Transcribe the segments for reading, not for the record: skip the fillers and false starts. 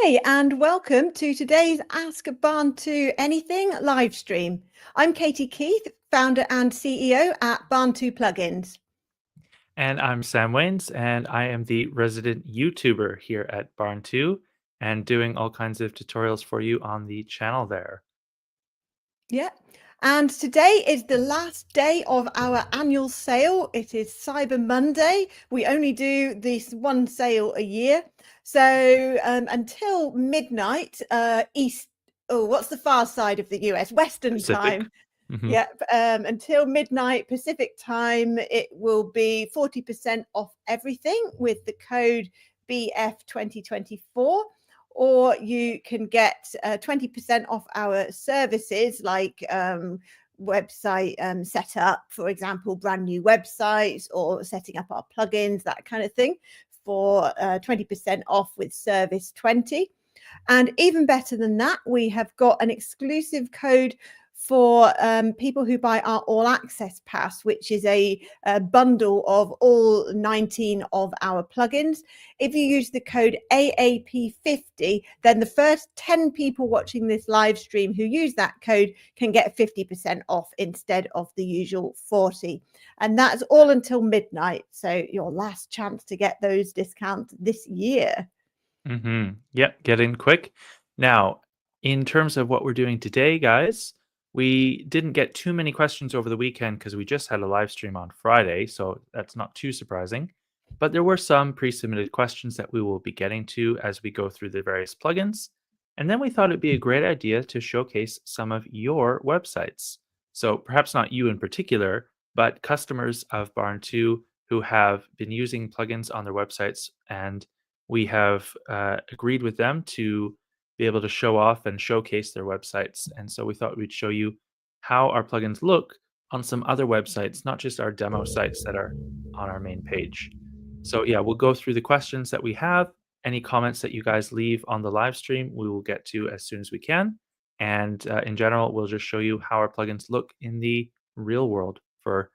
Hey, and welcome to today's Ask Barn2 Anything live stream. I'm Katie Keith, founder and CEO at Barn2 Plugins. And I'm Sam Waynes, and I am the resident YouTuber here at Barn2 and doing all kinds of tutorials for you on the channel there. Yeah, and today is the last day of our annual sale. It is Cyber Monday. We only do this one sale a year. So until midnight, what's the far side of the US? Western Pacific. time. Mhm. Yep, until midnight Pacific time, it will be 40% off everything with the code BF2024, or you can get 20% off our services like website setup, for example, brand new websites or setting up our plugins, that kind of thing, for 20% off with service 20. And even better than that, we have got an exclusive code for people who buy our all access pass, which is a bundle of all 19 of our plugins. If you use the code AAP50, then the first 10 people watching this live stream who use that code can get 50% off instead of the usual 40. And that's all until midnight. So your last chance to get those discounts this year. Yep, get in quick. Now, in terms of what we're doing today, guys, we didn't get too many questions over the weekend because we just had a live stream on Friday, so that's not too surprising. But there were some pre-submitted questions that we will be getting to as we go through the various plugins. And then we thought it'd be a great idea to showcase some of your websites. So perhaps not you in particular, but customers of Barn2 who have been using plugins on their websites, and we have agreed with them to be able to show off and showcase their websites. And so we thought we'd show you how our plugins look on some other websites, not just our demo sites that are on our main page. So yeah, we'll go through the questions that we have. Any comments that you guys leave on the live stream, we will get to as soon as we can. And in general, we'll just show you how our plugins look in the real world or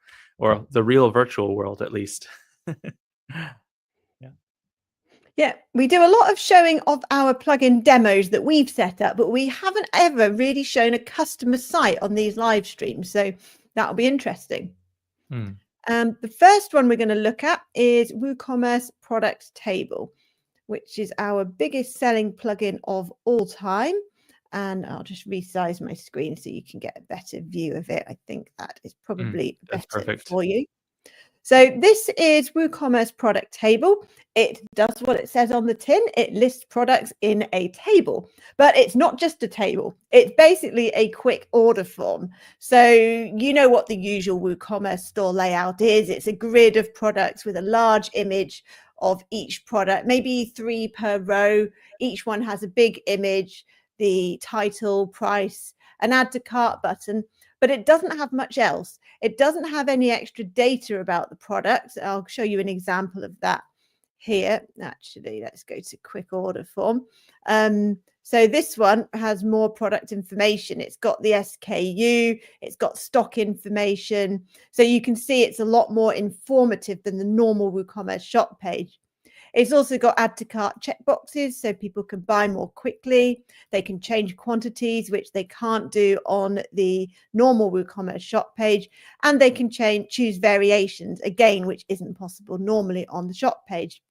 the real virtual world at least. Yeah, we do a lot of showing of our plugin demos that we've set up, but we haven't ever really shown a customer site on these live streams. So that'll be interesting. The first one we're going to look at is WooCommerce Product Table, which is our biggest selling plugin of all time. And I'll just resize my screen so you can get a better view of it. I think that is probably better perfect for you. So this is WooCommerce Product Table. It does what it says on the tin. It lists products in a table, but it's not just a table. It's basically a quick order form. So you know what the usual WooCommerce store layout is. It's a grid of products with a large image of each product, maybe 3 per row. Each one has a big image, the title, price, an add to cart button, but it doesn't have much else. It doesn't have any extra data about the product. I'll show you an example of that here. Actually, let's go to quick order form. So this one has more product information. It's got the SKU, it's got stock information. So you can see it's a lot more informative than the normal WooCommerce shop page. It's also got add to cart checkboxes so people can buy more quickly. They can change quantities, which they can't do on the normal WooCommerce shop page. And they can choose variations, again, which isn't possible normally on the shop page.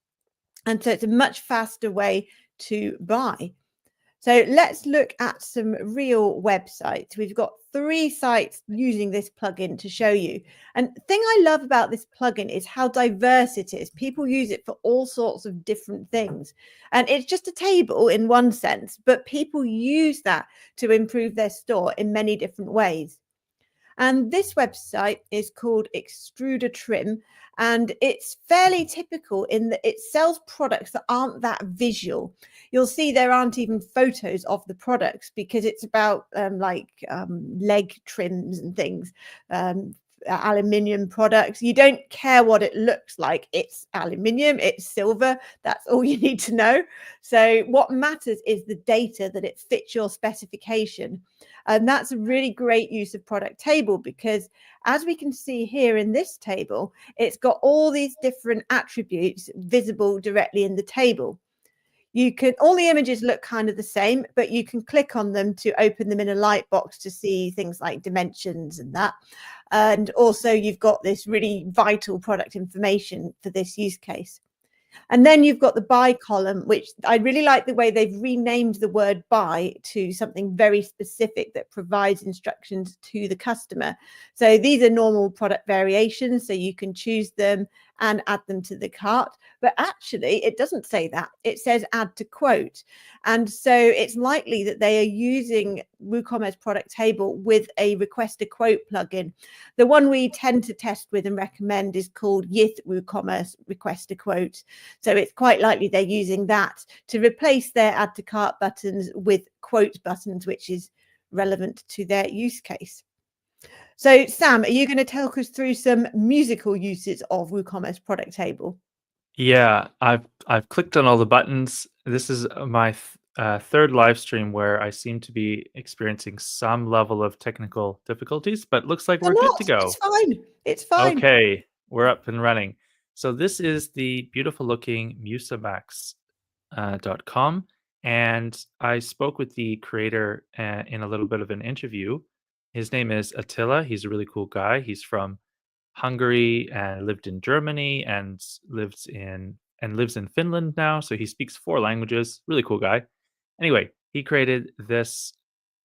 And so it's a much faster way to buy. So let's look at some real websites. We've got 3 sites using this plugin to show you. And the thing I love about this plugin is how diverse it is. People use it for all sorts of different things. And it's just a table in one sense, but people use that to improve their store in many different ways. And this website is called Extruder Trim, and it's fairly typical in that it sells products that aren't that visual. You'll see there aren't even photos of the products because it's about leg trims and things, aluminium products. You don't care what it looks like. It's aluminium, it's silver. That's all you need to know. So what matters is the data, that it fits your specification. And that's a really great use of product table because as we can see here in this table, it's got all these different attributes visible directly in the table. You can, all the images look kind of the same, but you can click on them to open them in a light box to see things like dimensions and that. And also you've got this really vital product information for this use case. And then you've got the buy column, which I really like the way they've renamed the word buy to something very specific that provides instructions to the customer. So these are normal product variations, so you can choose them and add them to the cart. But actually, it doesn't say that. It says add to quote. And so it's likely that they are using WooCommerce product table with a request a quote plugin. The one we tend to test with and recommend is called Yith WooCommerce request a quote. So it's quite likely they're using that to replace their add to cart buttons with quote buttons, which is relevant to their use case. So Sam, are you going to talk us through some musical uses of WooCommerce product table? Yeah, I've clicked on all the buttons. This is my third live stream where I seem to be experiencing some level of technical difficulties, but looks like we're good to go. It's fine. It's fine. Okay, we're up and running. So this is the beautiful looking musamax.com, and I spoke with the creator in a little bit of an interview. His name is Attila. He's a really cool guy. He's from Hungary and lived in Germany and lives in Finland now. So he speaks 4 languages. Really cool guy. Anyway, he created this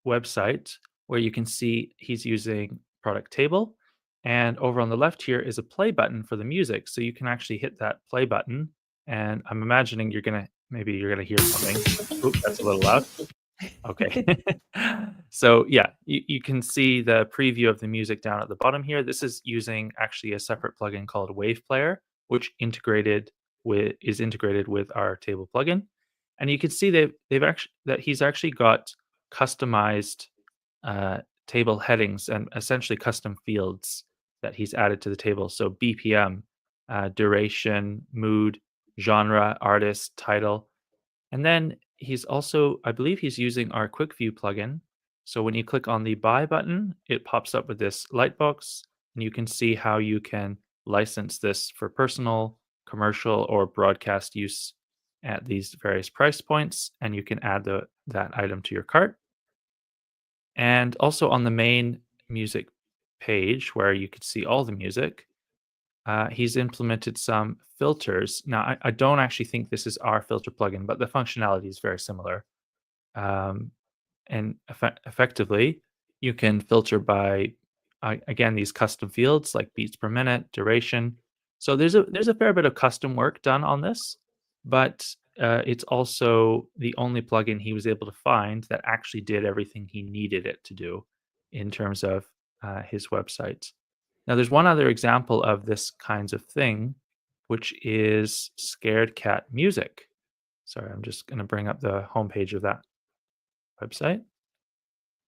website where you can see he's using product table. And over on the left here is a play button for the music. So you can actually hit that play button. And I'm imagining maybe you're gonna hear something. Oop, that's a little loud. Okay. So yeah, you can see the preview of the music down at the bottom here. This is using actually a separate plugin called Wave Player, which is integrated with our table plugin. And you can see he's actually got customized table headings and essentially custom fields that he's added to the table. So BPM, duration, mood, genre, artist, title. And then I believe he's using our Quick View plugin. So when you click on the buy button, it pops up with this lightbox, and you can see how you can license this for personal, commercial, or broadcast use at these various price points, and you can add that item to your cart. And also on the main music page where you could see all the music, he's implemented some filters. Now, I don't actually think this is our filter plugin, but the functionality is very similar. And effectively, you can filter by, again, these custom fields like beats per minute, duration. So there's a fair bit of custom work done on this, but it's also the only plugin he was able to find that actually did everything he needed it to do in terms of his website. Now, there's one other example of this kinds of thing, which is Scared Cat Music. Sorry, I'm just going to bring up the homepage of that website.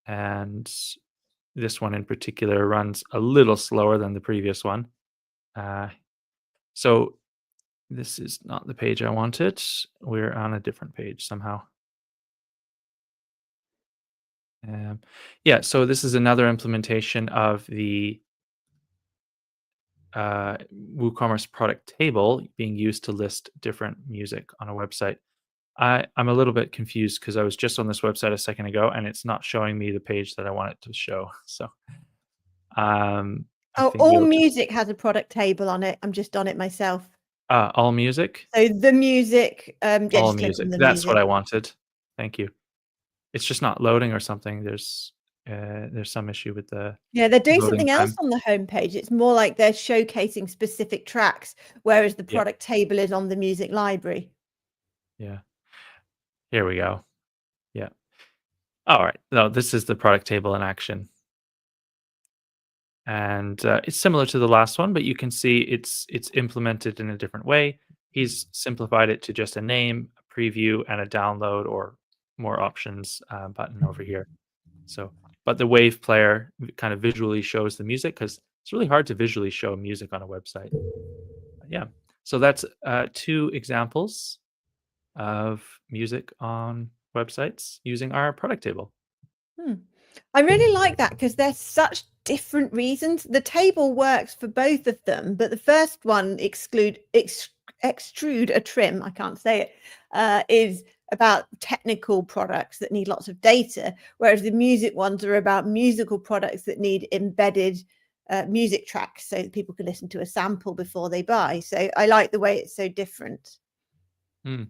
And this one in particular runs a little slower than the previous one. So this is not the page I wanted. We're on a different page somehow. Yeah, so this is another implementation of the WooCommerce product table being used to list different music on a website. I'm a little bit confused because I was just on this website a second ago and it's not showing me the page that I want it to show. So, all music has a product table on it. I'm just on it myself. All music. So the music. All music. That's what I wanted. Thank you. It's just not loading or something. There's some issue with the they're doing something else on the homepage. It's more like they're showcasing specific tracks, whereas the product table is on the music library. Yeah. Here we go. Yeah. All right. No, this is the product table in action. And it's similar to the last one, but you can see it's implemented in a different way. He's simplified it to just a name, a preview, and a download or more options button over here. So, but the Wave Player kind of visually shows the music because it's really hard to visually show music on a website. Yeah. So that's 2 examples of music on websites using our product table. I really like that because there's such different reasons. The table works for both of them, but the first one, extrude a trim, I can't say it, is about technical products that need lots of data, whereas the music ones are about musical products that need embedded music tracks so that people can listen to a sample before they buy. So I like the way it's so different. Mm.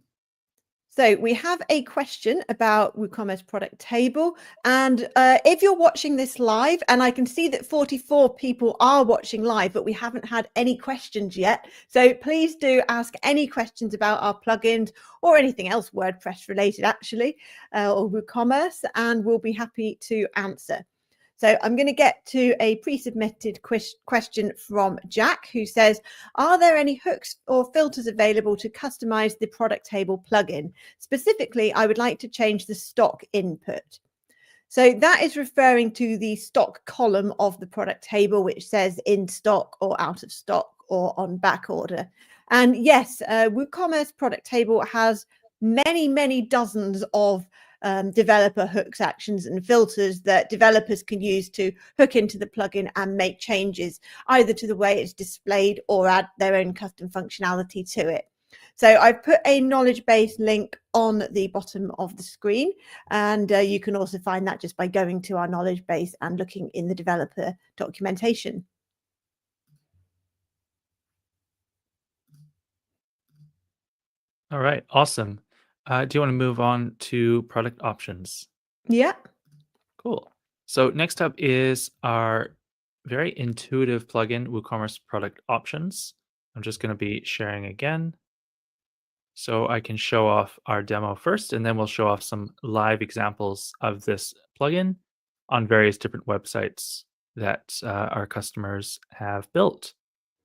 So we have a question about WooCommerce product table. And if you're watching this live, and I can see that 44 people are watching live, but we haven't had any questions yet. So please do ask any questions about our plugins or anything else WordPress related, actually, or WooCommerce, and we'll be happy to answer. So I'm going to get to a pre-submitted question from Jack, who says, are there any hooks or filters available to customize the product table plugin? Specifically, I would like to change the stock input. So that is referring to the stock column of the product table, which says in stock or out of stock or on back order. And yes, WooCommerce product table has many, many dozens of developer hooks, actions, and filters that developers can use to hook into the plugin and make changes either to the way it's displayed or add their own custom functionality to it. So I've put a knowledge base link on the bottom of the screen, and you can also find that just by going to our knowledge base and looking in the developer documentation. All right, awesome. Do you want to move on to product options? Yeah. Cool. So next up is our very intuitive plugin, WooCommerce product options. I'm just going to be sharing again. So I can show off our demo first, and then we'll show off some live examples of this plugin on various different websites that our customers have built.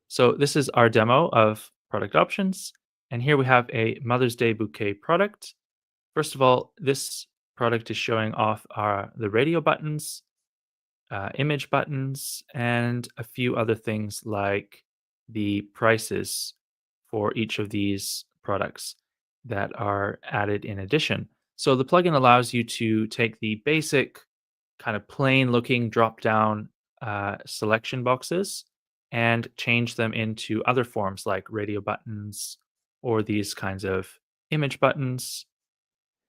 So this is our demo of product options. And here we have a Mother's Day bouquet product. First of all, this product is showing off the radio buttons, image buttons, and a few other things like the prices for each of these products that are added in addition. So the plugin allows you to take the basic kind of plain looking drop down selection boxes and change them into other forms like radio buttons or these kinds of image buttons.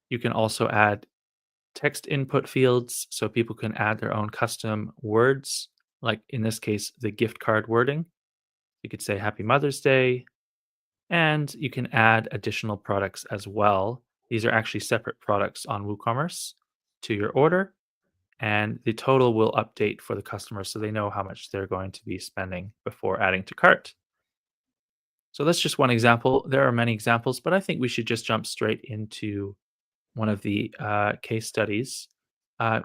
You can also add text input fields so people can add their own custom words, like in this case, the gift card wording. You could say Happy Mother's Day, and you can add additional products as well. These are actually separate products on WooCommerce to your order, and the total will update for the customer so they know how much they're going to be spending before adding to cart. So that's just one example. There are many examples, but I think we should just jump straight into one of the case studies.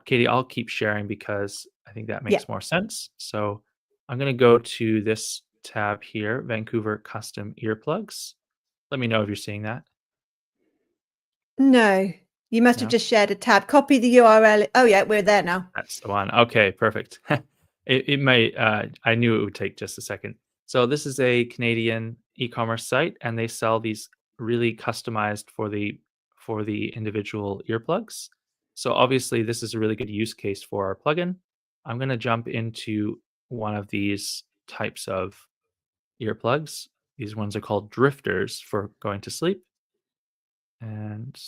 Katie, I'll keep sharing because I think that Yeah. makes more sense. So I'm going to go to this tab here, Vancouver Custom Earplugs. Let me know if you're seeing that. No, you must have No? just shared a tab. Copy the URL. Oh, yeah, we're there now. That's the one. Okay, perfect. It may, I knew it would take just a second. So this is a Canadian e-commerce site, and they sell these really customized for the individual earplugs. So obviously, this is a really good use case for our plugin. I'm going to jump into one of these types of earplugs. These ones are called drifters for going to sleep. And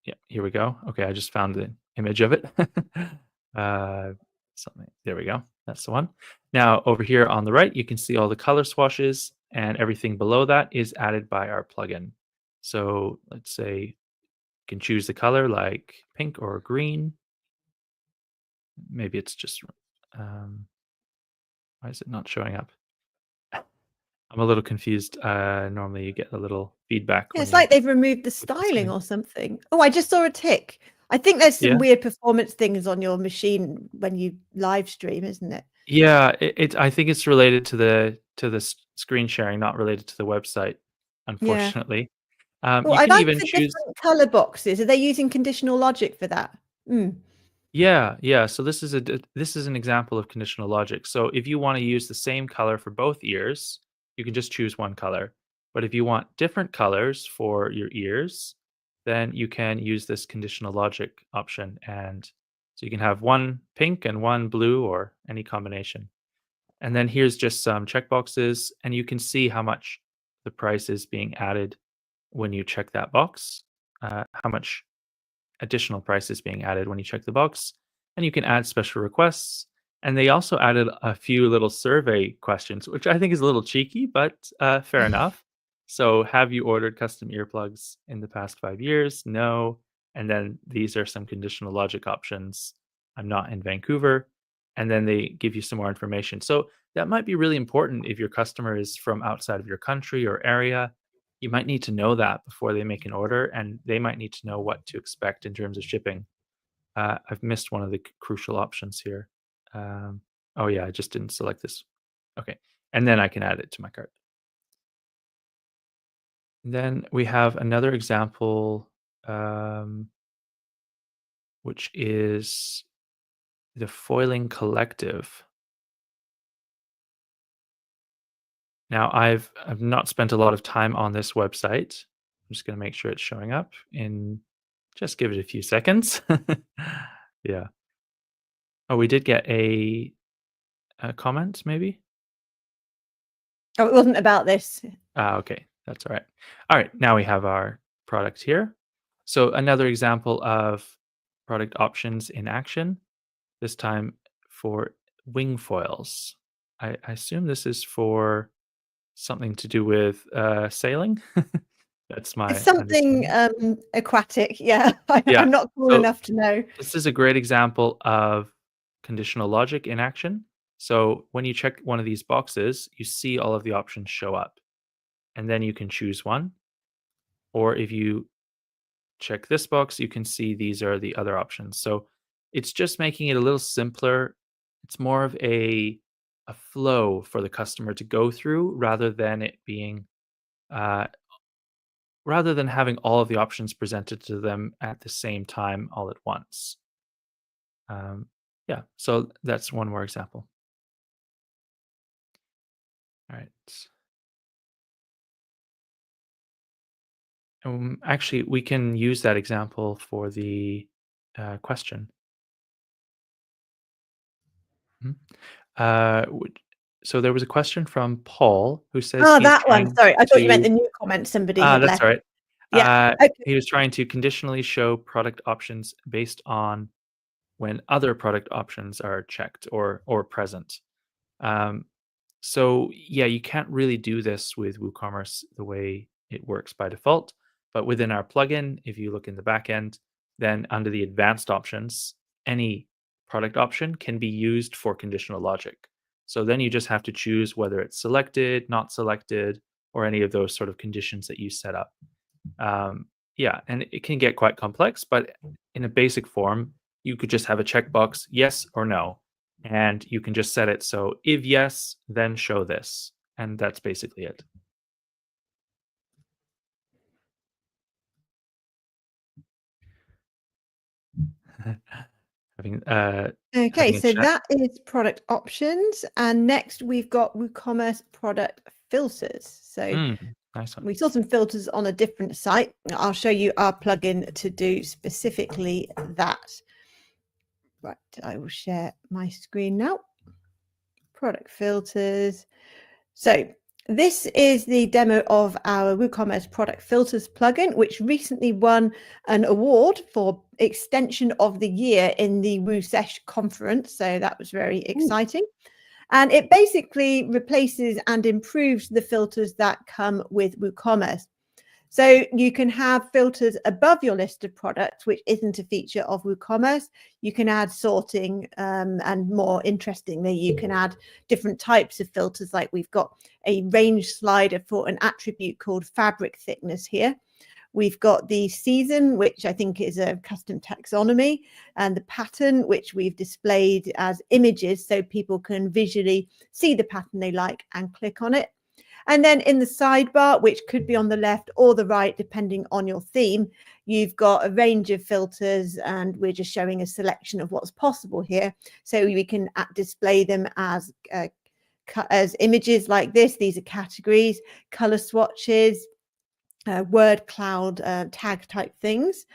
yeah, here we go. Okay, I just found the image of it. Something. There we go. That's the one. Now over here on the right, you can see all the color swashes, and everything below that is added by our plugin. So let's say you can choose the color like pink or green. Maybe it's just why is it not showing up? I'm a little confused. Normally you get a little feedback Yeah, when it's you like they've removed the click on something. styling or something. Oh, I just saw a tick. I think there's some Yeah. weird performance things on your machine when you live stream, isn't it? Yeah, I think it's related to the screen sharing, not related to the website, Yeah. unfortunately. Oh, You I can like even the choose. different color boxes. Are they using conditional logic for that? Mm. Yeah, yeah. So this is an example of conditional logic. So if you want to use the same color for both ears, you can just choose one color. But if you want different colors for your ears, then you can use this conditional logic option, and so you can have one pink and one blue or any combination. And then here's just some checkboxes, and you can see how much the price is being added when you check that box, how much additional price is being added when you check the box. And you can add special requests. And they also added a few little survey questions, which I think is a little cheeky, but fair enough. So, have you ordered custom earplugs in the past 5 years? No. And then these are some conditional logic options. I'm not in Vancouver. And then they give you some more information. So, that might be really important if your customer is from outside of your country or area. You might need to know that before they make an order, and they might need to know what to expect in terms of shipping. I've missed one of the crucial options here. Oh yeah, I just didn't select this. Okay, and then I can add it to my cart. Then we have another example, which is the Foiling Collective. Now, I've not spent a lot of time on this website. I'm just going to make sure it's showing up in. Just give it a few seconds. Yeah. Oh, we did get a comment, maybe. Oh, it wasn't about this. Okay, that's all right. All right, now we have our product here. So another example of product options in action, this time for wing foils. I assume this is for something to do with sailing. That's my It's something understanding. aquatic. Yeah, Yeah. I'm not cool So enough to know. this is a great example of conditional logic in action. So when you check one of these boxes, you see all of the options show up, and then you can choose one. Or if you check this box, you can see these are the other options. So it's just making it a little simpler. It's more of a flow for the customer to go through rather than it being uh, rather than having all of the options presented to them at the same time all at once. Yeah, so that's one more example. All right. Actually, we can use that example for the question. Mhm. So there was a question from Paul who says Oh, he's that one. trying Sorry, I thought you meant to. the new comment somebody had That's left. all right. Yeah. Okay. He was trying to conditionally show product options based on when other product options are checked or present. Um, So yeah, you can't really do this with WooCommerce the way it works by default. But within our plugin, if you look in the back end, then under the advanced options, any product option can be used for conditional logic. So then you just have to choose whether it's selected, not selected, or any of those sort of conditions that you set up. Yeah, and it can get quite complex, but in a basic form, you could just have a checkbox, yes or no, and you can just set it so if yes, then show this, and that's basically it. having Okay, having a so chat. that is product options. And next we've got WooCommerce product filters. So Nice one. we saw some filters on a different site. I'll show you our plugin to do specifically that. Right, I will share my screen now. Product filters. So this is the demo of our WooCommerce product filters plugin, which recently won an award for extension of the year in the WooSesh conference. So that was very exciting. And it basically replaces and improves the filters that come with WooCommerce. So you can have filters above your list of products, which isn't a feature of WooCommerce. You can add sorting, and more interestingly, you can add different types of filters. Like we've got a range slider for an attribute called fabric thickness here. We've got the season, which I think is a custom taxonomy, and the pattern, which we've displayed as images so people can visually see the pattern they like and click on it. And then in the sidebar, which could be on the left or the right, depending on your theme, you've got a range of filters, and we're just showing a selection of what's possible here. So we can display them as images like this. These are categories, color swatches, word cloud tag type things,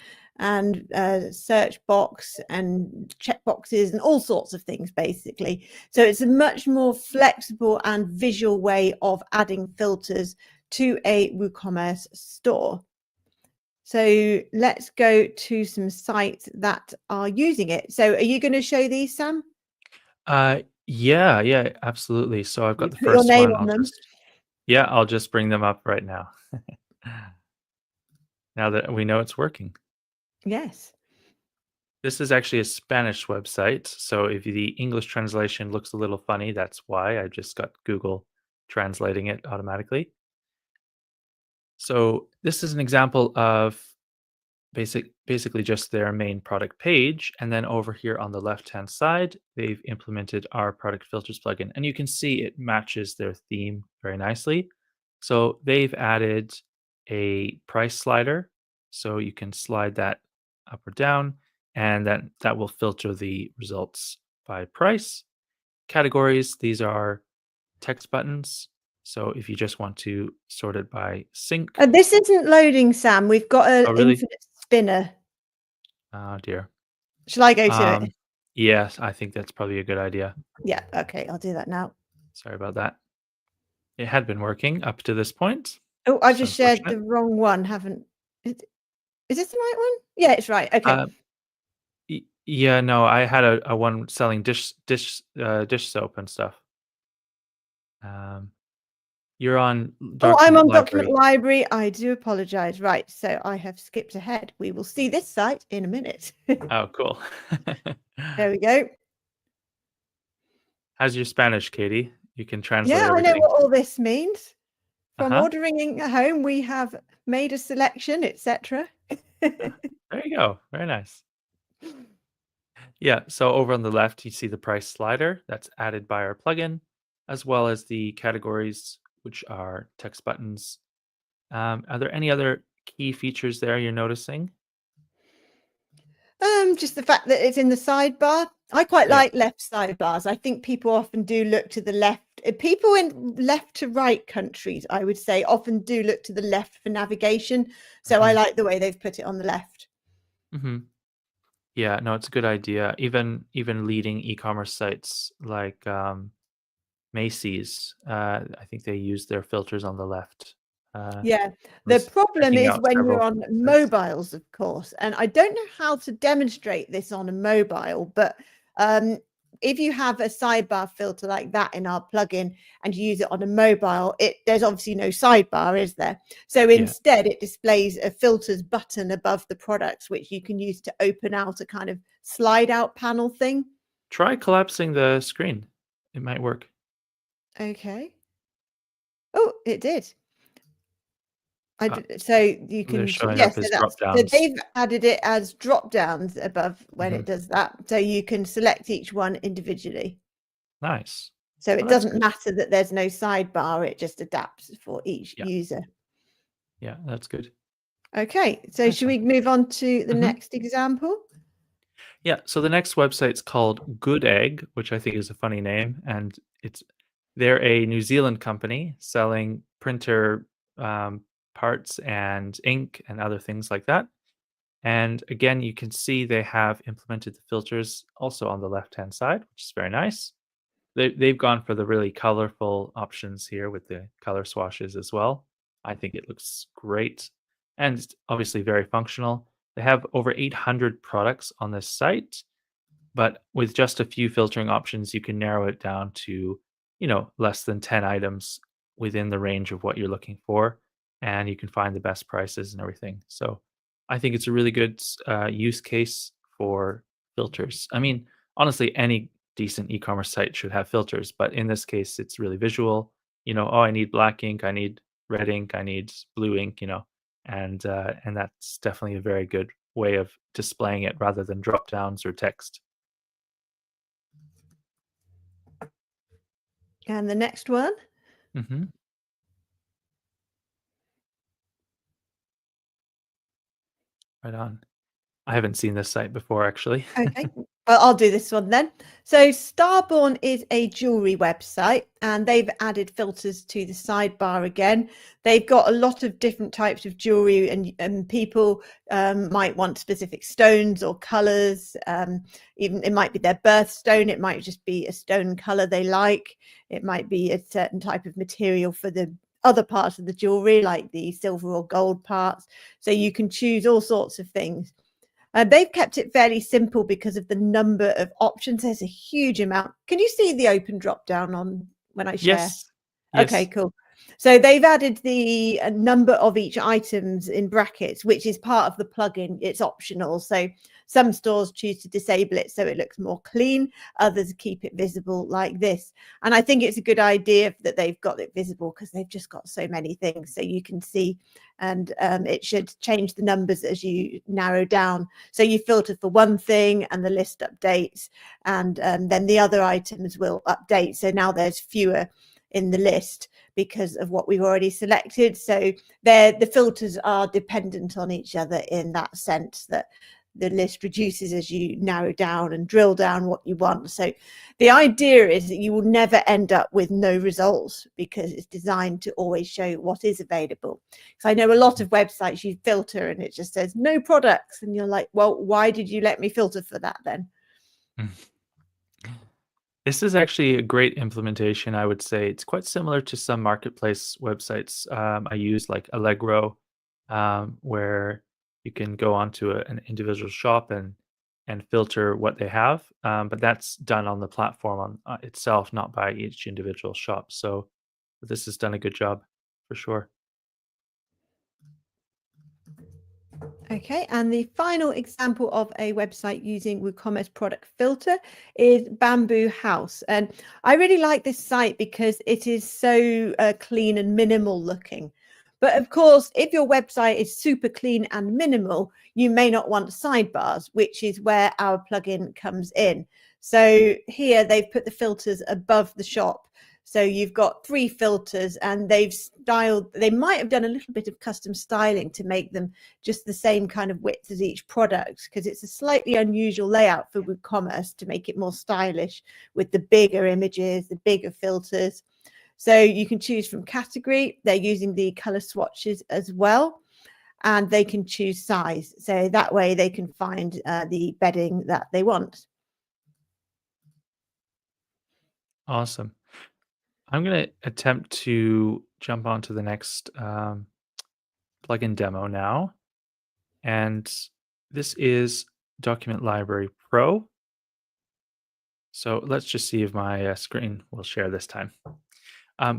and search box and check boxes and all sorts of things basically. So it's a much more flexible and visual way of adding filters to a WooCommerce store. So let's go to some sites that are using it. So are you going to show these, Sam? Yeah, absolutely. So I've You got the put your first name one. on them. I'll just bring them up right now. Now that we know it's working. Yes. This is actually a Spanish website. So if the English translation looks a little funny, that's why. I just got Google translating it automatically. So this is an example of basically just their main product page. And then over here on the left-hand side, they've implemented our product filters plugin. And you can see it matches their theme very nicely. So they've added a price slider. So you can slide that up or down, and that will filter the results by price. Categories, these are text buttons. So if you just want to sort it by sync. This isn't loading, Sam. We've got an Oh, really? infinite spinner. Oh, dear. Shall I go to it? Yes, I think that's probably a good idea. Yeah. Okay. I'll do that now. Sorry about that. It had been working up to this point. Oh, I've It's just shared unfortunate. the wrong one. Is this the right one? Yeah, it's right. Okay. Uh, yeah, no, I had a one selling dish soap and stuff. You're on Oh, I'm document on document library. library. I do apologize. Right. So I have skipped ahead. We will see this site in a minute. Oh, cool. There we go. How's your Spanish, Katie? You can translate Yeah, I know everything. what all this means. From Uh-huh. ordering at home, we have made a selection, etc. There you go. Very nice. Yeah, so over on the left, you see the price slider that's added by our plugin, as well as the categories, which are text buttons. Are there any other key features there you're noticing? Just the fact that it's in the sidebar. I quite Yeah. like left sidebars. I think people often do look to the left. People in left to right countries, I would say, often do look to the left for navigation. So I hmm like the way they've put it on the left. hmm Yeah, no, it's a good idea. Even leading e-commerce sites like Macy's, I think they use their filters on the left. I Yeah, the was problem checking is out when you're several on sites. mobiles, of course, and I don't know how to demonstrate this on a mobile, but um, if you have a sidebar filter like that in our plugin and you use it on a mobile, there's obviously no sidebar, is there? So Yeah, instead, it displays a filters button above the products, which you can use to open out a kind of slide out panel thing. try collapsing the screen. It might work. Okay. Oh, it did. Uh, So you they're can, showing yes, up so as drop so downs. they've added it as drop downs above when hmm it does that. So you can select each one individually. Nice. So Oh, it that's doesn't good. matter that there's no sidebar, it just adapts for each Yeah, user. yeah, that's good. Okay, so Nice should one. we move on to the hmm next example? Yeah, so the next website's called Good Egg, which I think is a funny name, and they're a New Zealand company selling printer um, parts and ink and other things like that. And again, you can see they have implemented the filters also on the left-hand side, which is very nice. They've gone for the really colorful options here with the color swashes as well. I think it looks great and it's obviously very functional. They have over 800 products on this site, but with just a few filtering options, you can narrow it down to, less than 10 items within the range of what you're looking for, and you can find the best prices and everything. So I think it's a really good use case for filters. I mean, honestly, any decent e-commerce site should have filters, but in this case, it's really visual. Oh, I need black ink, I need red ink, I need blue ink, and that's definitely a very good way of displaying it rather than drop downs or text. And the next one. hmm Right on. I haven't seen this site before, actually. Okay, well, I'll do this one then. So Starborn is a jewelry website and they've added filters to the sidebar again. They've got a lot of different types of jewelry and people might want specific stones or colors. Even it might be their birthstone. It might just be a stone color they like. It might be a certain type of material for the other parts of the jewelry, like the silver or gold parts. So you can choose all sorts of things. They've kept it fairly simple because of the number of options. There's a huge amount. Can you see the open drop down on when I share? Yes. Okay, cool. So they've added the number of each items in brackets, which is part of the plugin. It's optional. So some stores choose to disable it so it looks more clean. Others keep it visible like this. And I think it's a good idea that they've got it visible because they've just got so many things so you can see. And it should change the numbers as you narrow down. So you filter for one thing and the list updates, and then the other items will update. So now there's fewer in the list because of what we've already selected. So the filters are dependent on each other in that sense, that the list reduces as you narrow down and drill down what you want. So the idea is that you will never end up with no results because it's designed to always show what is available. So I know a lot of websites you filter and it just says no products, and you're like, well, why did you let me filter for that then? This is actually a great implementation, I would say. It's quite similar to some marketplace websites I use, like Allegro, where you can go onto an individual shop and filter what they have. But that's done on the platform itself, not by each individual shop. So this has done a good job for sure. Okay, and the final example of a website using WooCommerce product filter is Bamboo House. And I really like this site because it is so clean and minimal looking. But of course, if your website is super clean and minimal, you may not want sidebars, which is where our plugin comes in. So here they've put the filters above the shop. So you've got 3 filters, and they might have done a little bit of custom styling to make them just the same kind of width as each product, because it's a slightly unusual layout for WooCommerce to make it more stylish with the bigger images, the bigger filters. So you can choose from category. They're using the color swatches as well, and they can choose size. So that way they can find the bedding that they want. Awesome. I'm going to attempt to jump onto the next plugin demo now. And this is Document Library Pro. So let's just see if my screen will share this time.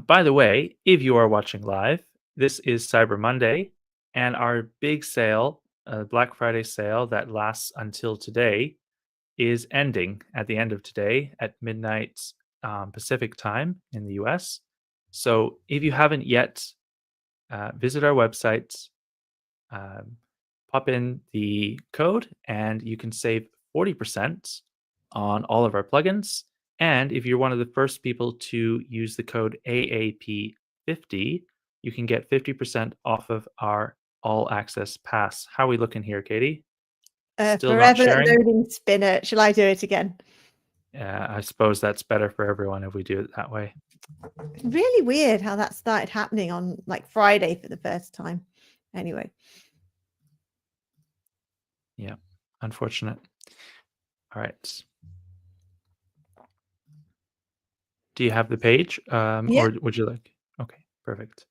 By the way, if you are watching live, this is Cyber Monday, and our big sale, Black Friday sale that lasts until today, is ending at the end of today at midnight Pacific time in the US. So if you haven't yet, visit our website, pop in the code, and you can save 40% on all of our plugins. And if you're one of the first people to use the code AAP50, you can get 50% off of our all access pass. How are we looking here, Katie? Still not Forever sharing? loading spinner. Shall I do it again? I suppose that's better for everyone if we do it that way. Really weird how that started happening on like Friday for the first time. Anyway. Yeah, unfortunate. All right. Do you have the page, Yeah. or would you like? Okay, perfect.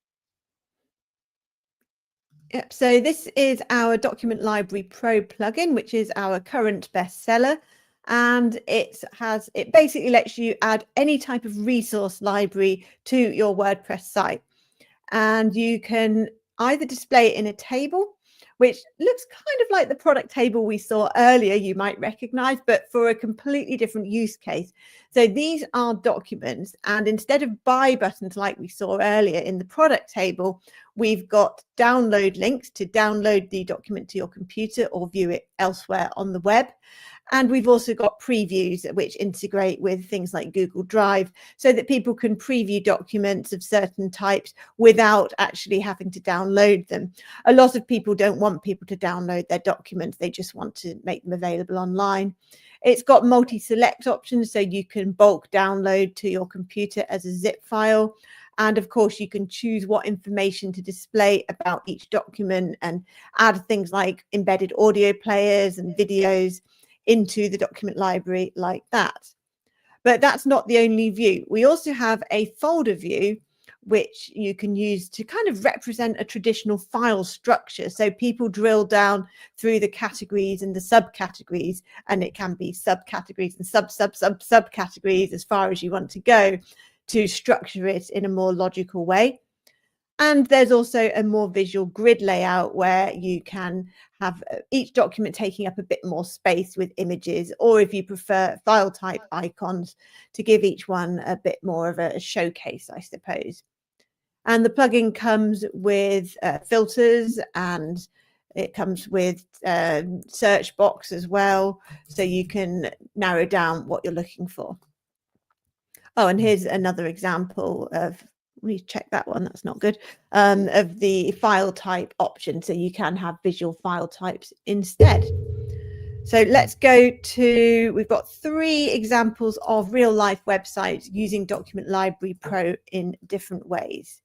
Yep. So this is our Document Library Pro plugin, which is our current bestseller. And it basically lets you add any type of resource library to your WordPress site. And you can either display it in a table, which looks kind of like the product table we saw earlier, you might recognize, but for a completely different use case. So these are documents, and instead of buy buttons like we saw earlier in the product table, we've got download links to download the document to your computer or view it elsewhere on the web. And we've also got previews which integrate with things like Google Drive so that people can preview documents of certain types without actually having to download them. A lot of people don't want people to download their documents. They just want to make them available online. It's got multi-select options, so you can bulk download to your computer as a zip file. And of course, you can choose what information to display about each document and add things like embedded audio players and videos into the document library like that. But that's not the only view. We also have a folder view, which you can use to kind of represent a traditional file structure. So people drill down through the categories and the subcategories, and it can be subcategories and subcategories as far as you want to go to structure it in a more logical way. And there's also a more visual grid layout where you can have each document taking up a bit more space with images, or if you prefer, file type icons to give each one a bit more of a showcase, I suppose. And the plugin comes with filters, and it comes with search box as well, so you can narrow down what you're looking for. Oh, and here's another example of, let me check that one, that's not good, of the file type option, so you can have visual file types instead. So let's go to, we've got 3 examples of real life websites using Document Library Pro in different ways.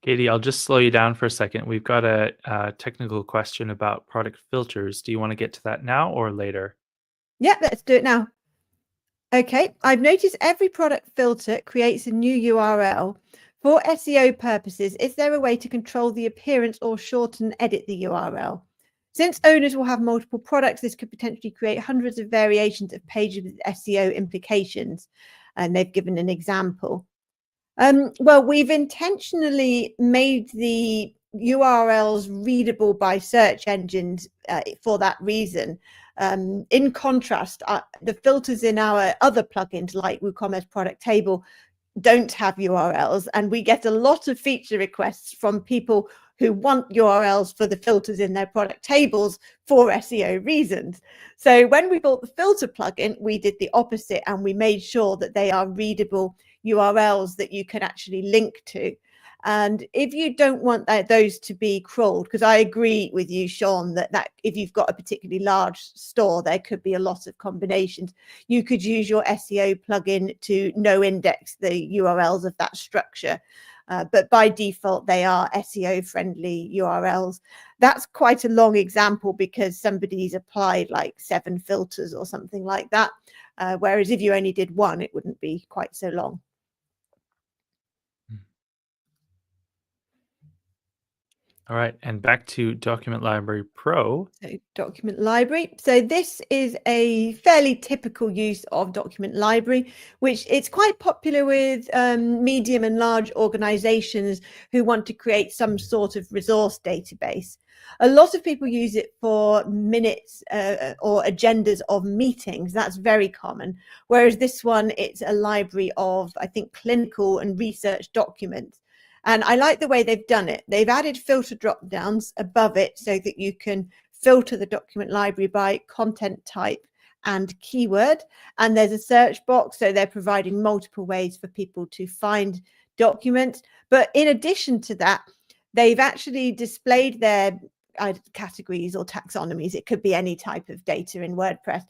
Katie, I'll just slow you down for a second. We've got a technical question about product filters. Do you want to get to that now or later? Yeah, let's do it now. Okay, I've noticed every product filter creates a new URL. For SEO purposes, is there a way to control the appearance or shorten edit the URL? Since owners will have multiple products, this could potentially create hundreds of variations of pages with SEO implications. And they've given an example. Well, we've intentionally made the URLs readable by search engines for that reason. In contrast, the filters in our other plugins like WooCommerce Product Table don't have URLs, and we get a lot of feature requests from people who want URLs for the filters in their product tables for SEO reasons. So when we bought the filter plugin, we did the opposite, and we made sure that they are readable URLs that you can actually link to. And if you don't want those to be crawled, because I agree with you, Sean, that if you've got a particularly large store, there could be a lot of combinations. You could use your SEO plugin to no index the URLs of that structure. But by default, they are SEO friendly URLs. That's quite a long example because somebody's applied like 7 filters or something like that. Whereas if you only did 1, it wouldn't be quite so long. All right, and back to Document Library Pro. So Document Library. So this is a fairly typical use of Document Library, which it's quite popular with medium and large organizations who want to create some sort of resource database. A lot of people use it for minutes or agendas of meetings. That's very common. Whereas this one, it's a library of, I think, clinical and research documents. And I like the way they've done it. They've added filter drop downs above it so that you can filter the document library by content type and keyword. And there's a search box, so they're providing multiple ways for people to find documents. But in addition to that, they've actually displayed their categories or taxonomies. It could be any type of data in WordPress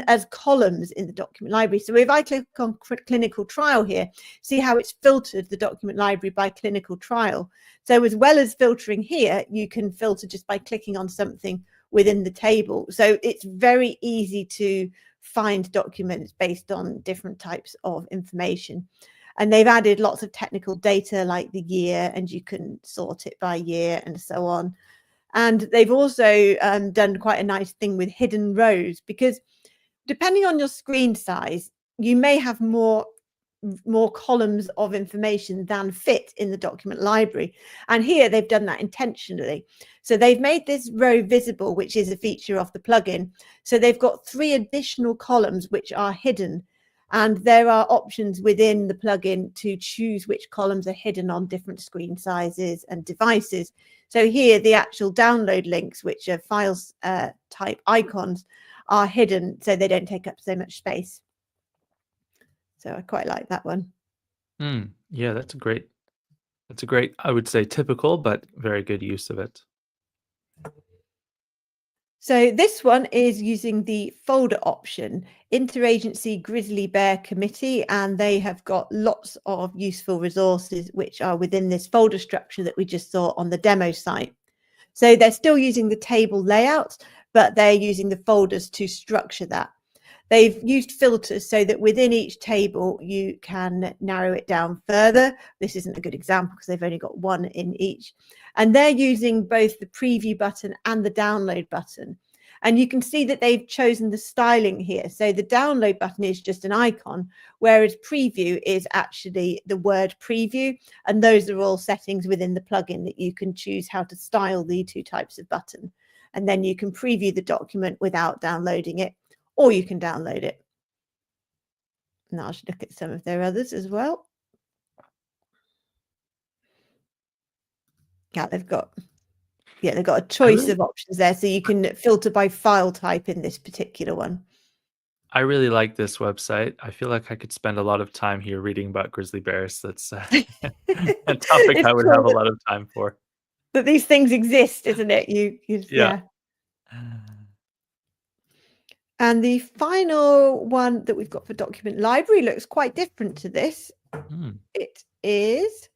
as columns in the document library. So if I click on clinical trial here, see how it's filtered the document library by clinical trial. So as well as filtering here, you can filter just by clicking on something within the table. So it's very easy to find documents based on different types of information. And they've added lots of technical data like the year, and you can sort it by year and so on. And they've also done quite a nice thing with hidden rows, because depending on your screen size, you may have more columns of information than fit in the document library. And here they've done that intentionally. So they've made this row visible, which is a feature of the plugin. So they've got 3 additional columns which are hidden. And there are options within the plugin to choose which columns are hidden on different screen sizes and devices. So here, the actual download links, which are files type icons, are hidden so they don't take up so much space. So I quite like that one. Yeah, that's a great, I would say typical, but very good use of it. So this one is using the folder option, Interagency Grizzly Bear Committee, and they have got lots of useful resources which are within this folder structure that we just saw on the demo site. So they're still using the table layout, but they're using the folders to structure that. They've used filters so that within each table you can narrow it down further. This isn't a good example because they've only got one in each. And they're using both the preview button and the download button. And you can see that they've chosen the styling here. So the download button is just an icon, whereas preview is actually the word preview. And those are all settings within the plugin that you can choose how to style the two types of button. And then you can preview the document without downloading it, or you can download it. Now I'll look at some of their others as well. Yeah, they've got a choice of options there, so you can filter by file type in this particular one. I really like this website. I feel like I could spend a lot of time here reading about grizzly bears. That's a topic I would have a lot of time for. That these things exist, isn't it? Yeah. And the final one that we've got for document library looks quite different to this. It is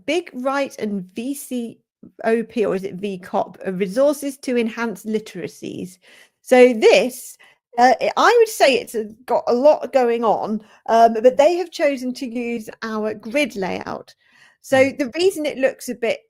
Big Write and VCOP, or is it VCOP, resources to enhance literacies. So this, I would say it's got a lot going on, but they have chosen to use our grid layout. So the reason it looks a bit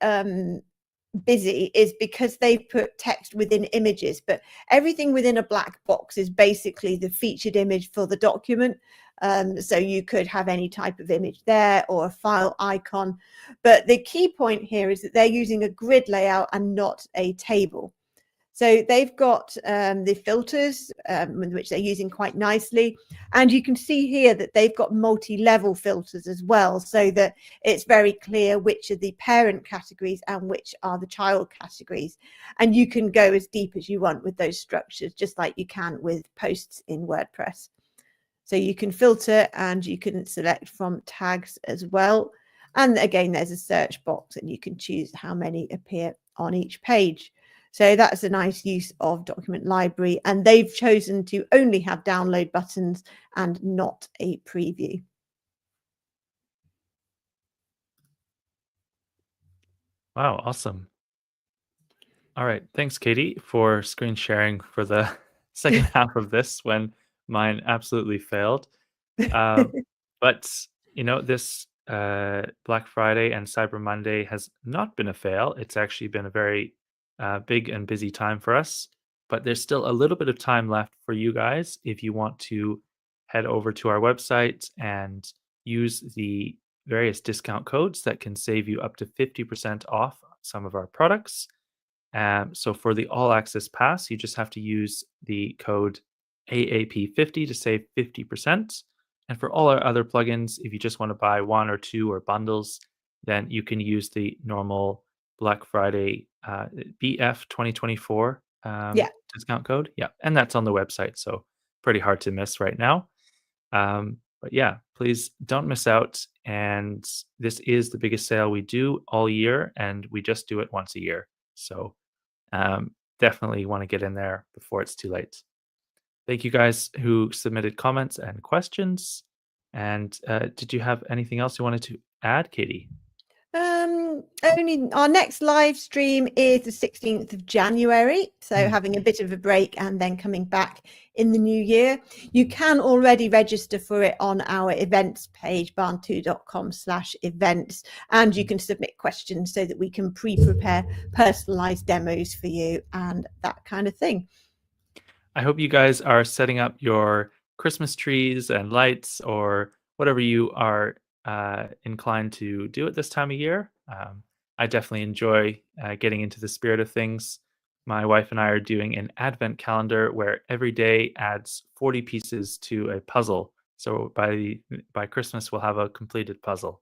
busy is because they put text within images, but everything within a black box is basically the featured image for the document. So you could have any type of image there or a file icon, but the key point here is that they're using a grid layout and not a table. So they've got the filters, which they're using quite nicely. And you can see here that they've got multi-level filters as well, so that it's very clear which are the parent categories and which are the child categories. And you can go as deep as you want with those structures, just like you can with posts in WordPress. So you can filter and you can select from tags as well. And again, there's a search box and you can choose how many appear on each page. So that's a nice use of document library, and they've chosen to only have download buttons and not a preview. Wow, awesome. All right, thanks, Katie, for screen sharing for the second half of this when mine absolutely failed. But this Black Friday and Cyber Monday has not been a fail. It's actually been a very big and busy time for us, but there's still a little bit of time left for you guys if you want to head over to our website and use the various discount codes that can save you up to 50% off some of our products. So for the All Access Pass, you just have to use the code AAP50 to save 50%. And for all our other plugins, if you just want to buy one or two or bundles, then you can use the normal Black Friday BF 2024 discount code. Yeah, and that's on the website, so pretty hard to miss right now. But yeah, please don't miss out. And this is the biggest sale we do all year, and we just do it once a year. So definitely want to get in there before it's too late. Thank you guys who submitted comments and questions. And did you have anything else you wanted to add, Katie? Only our next live stream is the 16th of January. So having a bit of a break and then coming back in the new year. You can already register for it on our events page, barn2.com/events, and you can submit questions so that we can pre-prepare personalized demos for you and that kind of thing. I hope you guys are setting up your Christmas trees and lights or whatever you are inclined to do at this time of year. I definitely enjoy getting into the spirit of things. My wife and I are doing an advent calendar where every day adds 40 pieces to a puzzle. So by Christmas, we'll have a completed puzzle.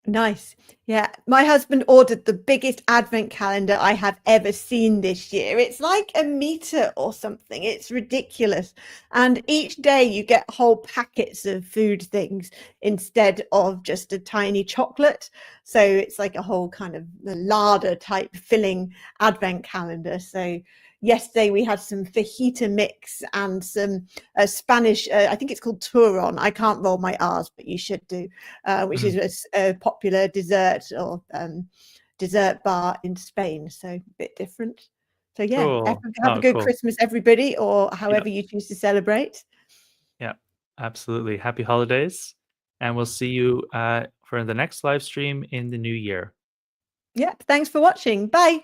Nice. Yeah, my husband ordered the biggest advent calendar I have ever seen this year. It's like a meter or something. It's ridiculous. And each day you get whole packets of food things instead of just a tiny chocolate. So it's like a whole kind of larder type filling advent calendar. So yesterday we had some fajita mix and some Spanish, I think it's called turon. I can't roll my R's, but you should do, which is a popular dessert or dessert bar in Spain. So a bit different. So yeah, Cool. have a Oh, good cool. Christmas, everybody, or however Yep. you choose to celebrate. Yeah, absolutely. Happy holidays. And we'll see you for the next live stream in the new year. Yeah, thanks for watching. Bye.